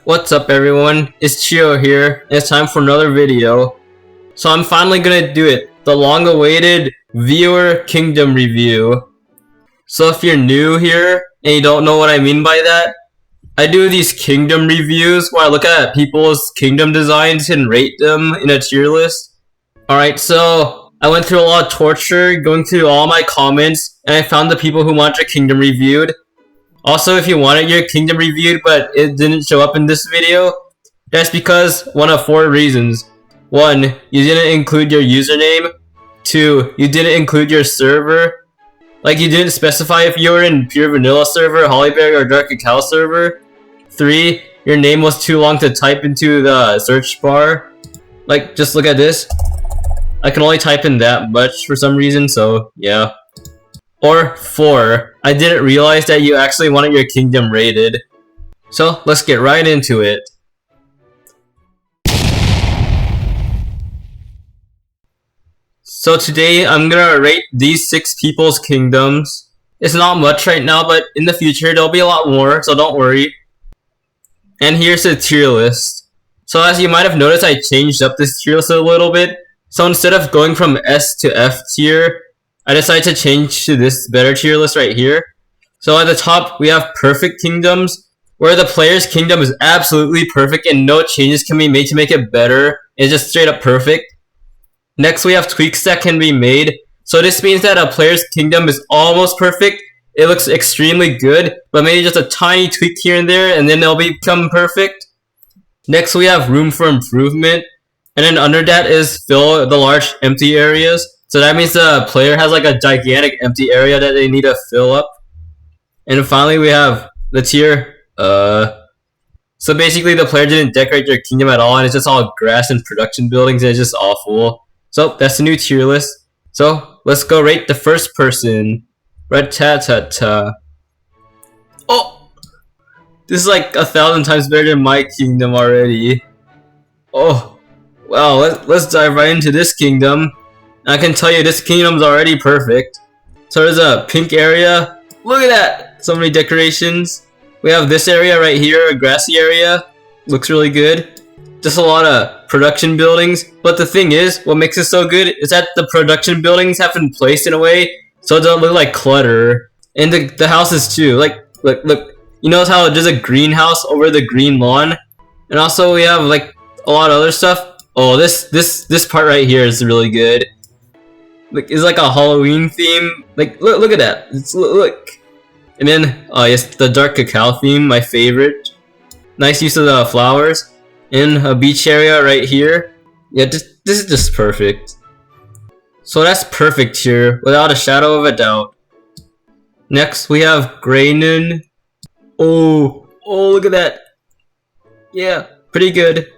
What's up everyone, it's Cherrow here, and it's time for another video. So I'm finally gonna do it, the long-awaited viewer kingdom review. So if you're new here, and you don't know what I mean by that, I do these kingdom reviews where I look at people's kingdom designs and rate them in a tier list. Alright, so I went through a lot of torture going through all my comments, and I found the people who want their kingdom reviewed. Also, if you wanted your kingdom reviewed but it didn't show up in this video, that's because one of 4 reasons. 1. You didn't include your username. 2. You didn't include your server. Like you didn't specify if you were in pure vanilla server, Hollyberry, or dark cacao server. 3. Your name was too long to type into the search bar. Like, just look at this. I can only type in that much for some reason, so yeah. Or 4. I didn't realize that you actually wanted your kingdom rated. So let's get right into it. So today I'm gonna rate these 6 people's kingdoms. It's not much right now, but in the future there'll be a lot more, so don't worry. And here's the tier list. So as you might have noticed, I changed up this tier list a little bit. So instead of going from S to F tier, I decided to change to this better tier list right here. So at the top, we have perfect kingdoms, where the player's kingdom is absolutely perfect and no changes can be made to make it better. It's just straight up perfect. Next, we have tweaks that can be made. So this means that a player's kingdom is almost perfect. It looks extremely good, but maybe just a tiny tweak here and there, and then they'll become perfect. Next, we have room for improvement. And then under that is fill the large empty areas. So that means the player has like a gigantic empty area that they need to fill up. And finally we have the tier, so basically the player didn't decorate their kingdom at all and it's just all grass and production buildings and it's just awful. So that's the new tier list. So let's go rate the first person. Rat-ta-ta-ta. Oh! This is like 1,000 times better than my kingdom already. Oh, wow, let's dive right into this kingdom. I can tell you this kingdom's already perfect. So there's a pink area. Look at that! So many decorations. We have this area right here, a grassy area. Looks really good. Just a lot of production buildings. But the thing is, what makes it so good is that the production buildings have been placed in a way so it doesn't look like clutter. And the houses too. Like, look. You notice how there's a greenhouse over the green lawn? And also we have like a lot of other stuff. Oh, this part right here is really good. It's like a Halloween theme. Like, look at that. Look. And then, yes, the dark cacao theme, my favorite. Nice use of the flowers. And a beach area right here. Yeah, this is just perfect. So that's perfect here, without a shadow of a doubt. Next, we have Greynon. Oh, look at that. Yeah, pretty good.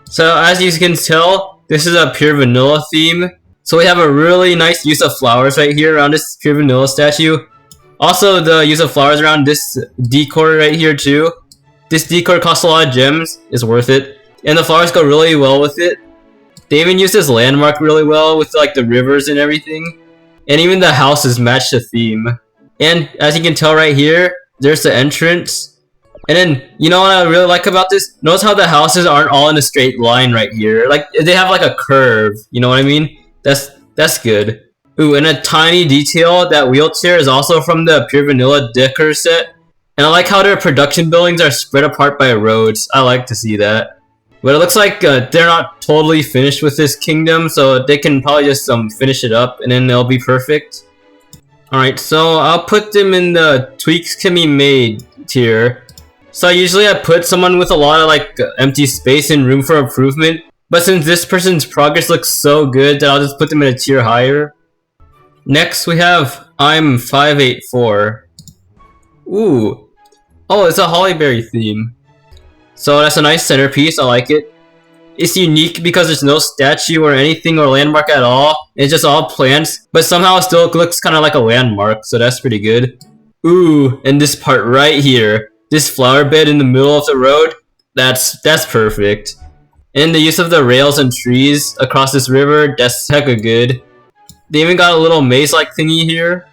So as you can tell, this is a pure vanilla theme. So we have a really nice use of flowers right here around this pure vanilla statue. Also, the use of flowers around this decor right here too. This decor costs a lot of gems, it's worth it. And the flowers go really well with it. They even use this landmark really well with like the rivers and everything. And even the houses match the theme. And as you can tell right here, there's the entrance. And then, you know what I really like about this? Notice how the houses aren't all in a straight line right here. Like, they have like a curve, you know what I mean? That's good. Ooh, and a tiny detail, that wheelchair is also from the Pure Vanilla Decor set. And I like how their production buildings are spread apart by roads. I like to see that. But it looks like they're not totally finished with this kingdom, so they can probably just finish it up and then they'll be perfect. Alright, so I'll put them in the tweaks can be made tier. So usually I put someone with a lot of like empty space and room for improvement. But since this person's progress looks so good that I'll just put them in a tier higher. Next we have I'm 584. Ooh. Oh, it's a Hollyberry theme. So that's a nice centerpiece, I like it. It's unique because there's no statue or anything or landmark at all. It's just all plants, but somehow it still looks kind of like a landmark, so that's pretty good. Ooh, and this part right here. This flower bed in the middle of the road, that's perfect. And the use of the rails and trees across this river, that's hecka good. They even got a little maze-like thingy here.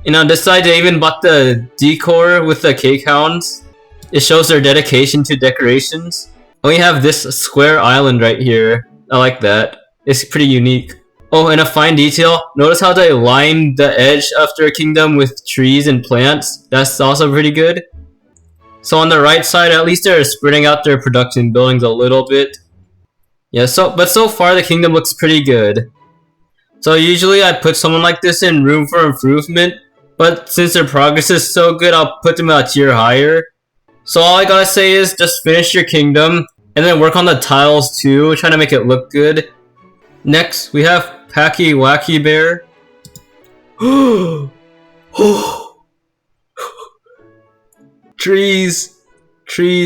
And on this side, they even bought the decor with the cake hounds. It shows their dedication to decorations. And we have this square island right here. I like that. It's pretty unique. Oh, and a fine detail. Notice how they lined the edge of their kingdom with trees and plants. That's also pretty good. So on the right side, at least they're spreading out their production buildings a little bit. Yeah, but so far the kingdom looks pretty good. So usually I put someone like this in room for improvement, but since their progress is so good, I'll put them a tier higher. So all I gotta say is just finish your kingdom, and then work on the tiles too, trying to make it look good. Next, we have Packy Wacky Bear. Trees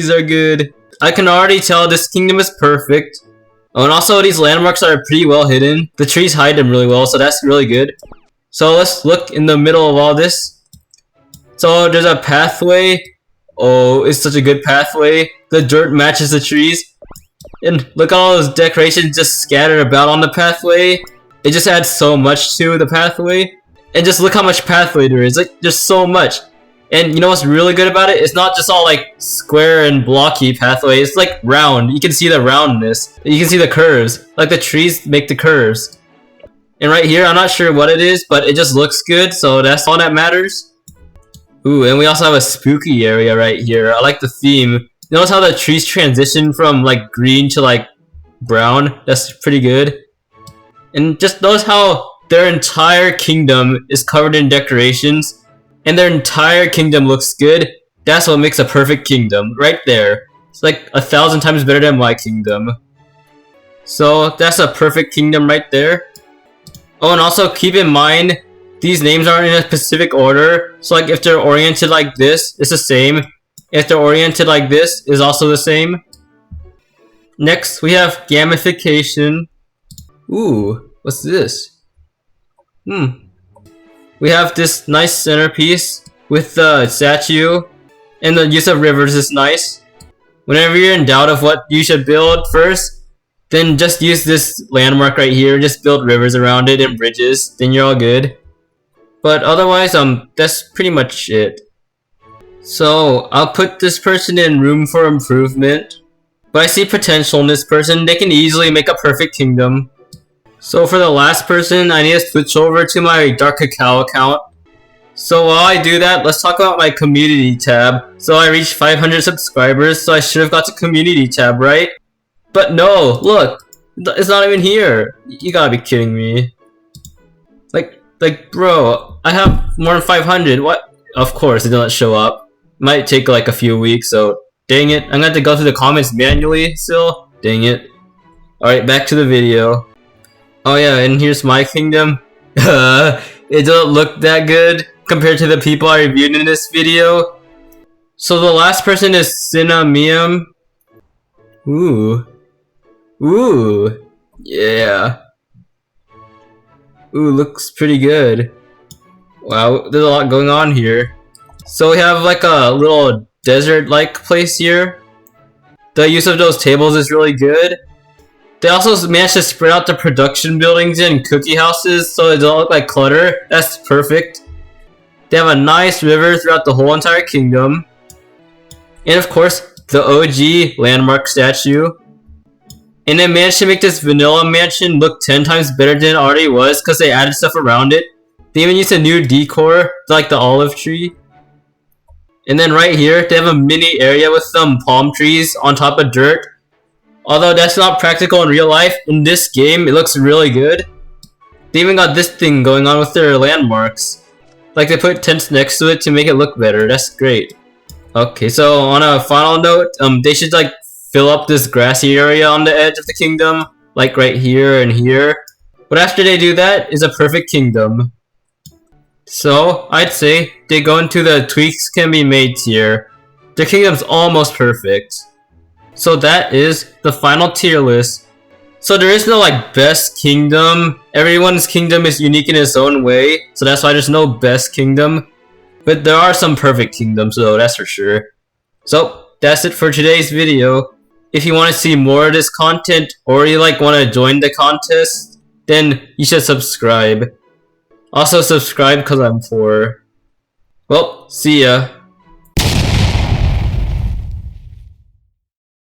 are good. I can already tell this kingdom is perfect. Oh, and also these landmarks are pretty well hidden. The trees hide them really well, so that's really good. So let's look in the middle of all this. So there's a pathway. Oh, it's such a good pathway. The dirt matches the trees. And look at all those decorations just scattered about on the pathway. It just adds so much to the pathway. And just look how much pathway there is. Like, there's so much. And you know what's really good about it? It's not just all like square and blocky pathway. It's like round. You can see the roundness. You can see the curves. Like the trees make the curves. And right here, I'm not sure what it is, but it just looks good. So that's all that matters. Ooh, and we also have a spooky area right here. I like the theme. Notice how the trees transition from like green to like brown. That's pretty good. And just notice how their entire kingdom is covered in decorations. And their entire kingdom looks good. That's what makes a perfect kingdom, right there. It's like 1,000 times better than my kingdom. So that's a perfect kingdom right there. Oh, and also keep in mind, these names aren't in a specific order. So like if they're oriented like this, it's the same. If they're oriented like this, is also the same. Next, we have gamification. Ooh, what's this? We have this nice centerpiece with the statue, and the use of rivers is nice. Whenever you're in doubt of what you should build first, then just use this landmark right here, just build rivers around it and bridges, then you're all good. But otherwise, that's pretty much it. So, I'll put this person in room for improvement, but I see potential in this person. They can easily make a perfect kingdom. So for the last person, I need to switch over to my Dark Cacao account. So while I do that, let's talk about my community tab. So I reached 500 subscribers, so I should have got the community tab, right? But no, look, it's not even here. You gotta be kidding me. Like bro, I have more than 500, what? Of course, it doesn't show up. Might take like a few weeks, so dang it. I'm gonna have to go through the comments manually still. Dang it. Alright, back to the video. Oh yeah, and here's my kingdom. It doesn't look that good compared to the people I reviewed in this video. So the last person is Cinnamium. Ooh. Yeah. Ooh, looks pretty good. Wow, there's a lot going on here. So we have like a little desert-like place here. The use of those tables is really good. They also managed to spread out the production buildings and cookie houses so it don't look like clutter. That's perfect. They have a nice river throughout the whole entire kingdom. And of course, the OG landmark statue. And they managed to make this vanilla mansion look 10 times better than it already was because they added stuff around it. They even used a new decor, like the olive tree. And then right here, they have a mini area with some palm trees on top of dirt. Although that's not practical in real life, in this game it looks really good. They even got this thing going on with their landmarks. Like they put tents next to it to make it look better, that's great. Okay, so on a final note, they should like fill up this grassy area on the edge of the kingdom. Like right here and here. But after they do that, it's a perfect kingdom. So, I'd say they go into the tweaks can be made tier. Their kingdom's almost perfect. So that is the final tier list. So there is no like best kingdom. Everyone's kingdom is unique in its own way. So that's why there's no best kingdom. But there are some perfect kingdoms though, that's for sure. So that's it for today's video. If you want to see more of this content or you like want to join the contest, then you should subscribe. Also subscribe because I'm poor. Well, see ya.